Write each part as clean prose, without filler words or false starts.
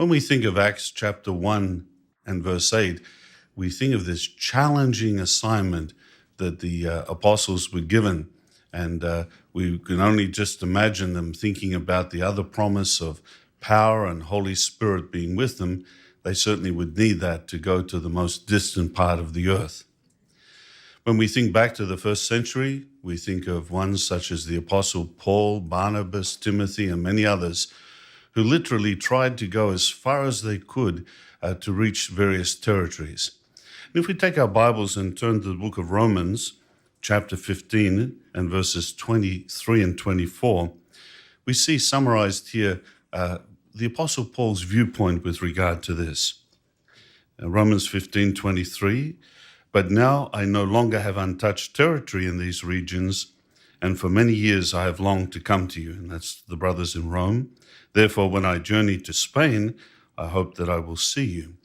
When we think of Acts chapter 1 and verse 8, we think of this challenging assignment that the apostles were given. And we can only just imagine them thinking about the other promise of power and Holy Spirit being with them. They certainly would need that to go to the most distant part of the earth. When we think back to the first century, we think of ones such as the Apostle Paul, Barnabas, Timothy, and many others who literally tried to go as far as they could to reach various territories. And if we take our Bibles and turn to the book of Romans, chapter 15 and verses 23 and 24, we see summarized here the Apostle Paul's viewpoint with regard to this. Romans 15:23, "But now I no longer have untouched territory in these regions, and for many years I have longed to come to you." And that's the brothers in Rome. "Therefore, when I journey to Spain, I hope that I will see you."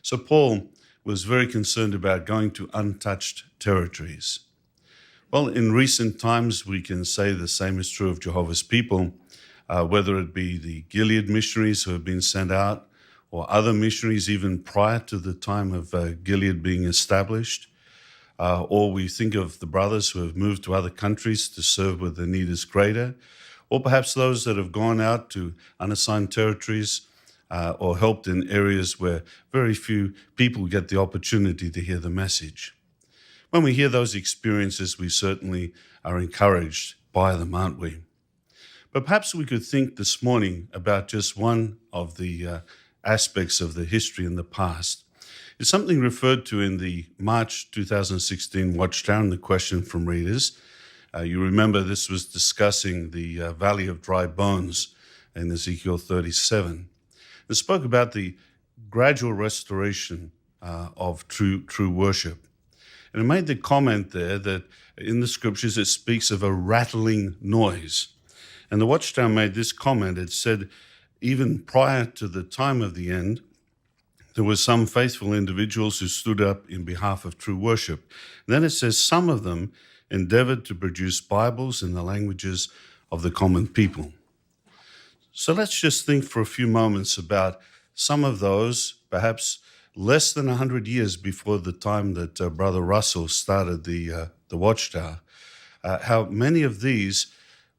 So Paul was very concerned about going to untouched territories. Well, in recent times, we can say the same is true of Jehovah's people, whether it be the Gilead missionaries who have been sent out, or other missionaries even prior to the time of Gilead being established, or we think of the brothers who have moved to other countries to serve where the need is greater, or perhaps those that have gone out to unassigned territories or helped in areas where very few people get the opportunity to hear the message. When we hear those experiences, we certainly are encouraged by them, aren't we? But perhaps we could think this morning about just one of the aspects of the history in the past. It's something referred to in the March 2016 Watchtower, the question from readers. You remember this was discussing the Valley of Dry Bones in Ezekiel 37. It spoke about the gradual restoration of true worship. And it made the comment there that in the scriptures it speaks of a rattling noise. And the Watchtower made this comment. It said, even prior to the time of the end, there were some faithful individuals who stood up in behalf of true worship. And then it says some of them endeavored to produce Bibles in the languages of the common people. So let's just think for a few moments about some of those, perhaps less than 100 years before the time that Brother Russell started the Watchtower, how many of these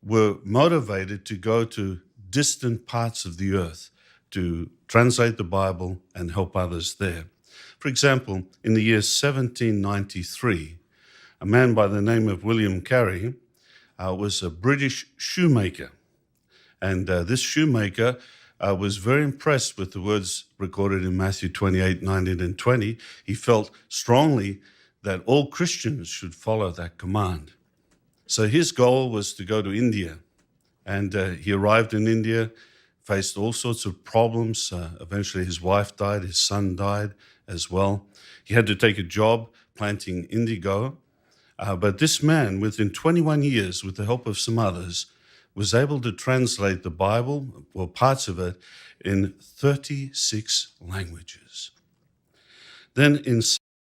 were motivated to go to distant parts of the earth to translate the Bible and help others there. For example, in the year 1793, a man by the name of William Carey was a British shoemaker. And this shoemaker was very impressed with the words recorded in Matthew 28:19 and 20. He felt strongly that all Christians should follow that command. So his goal was to go to India. And he arrived in India, faced all sorts of problems. Eventually his wife died, his son died as well. He had to take a job planting indigo. But this man, within 21 years, with the help of some others, was able to translate the Bible, or parts of it, in 36 languages. Then in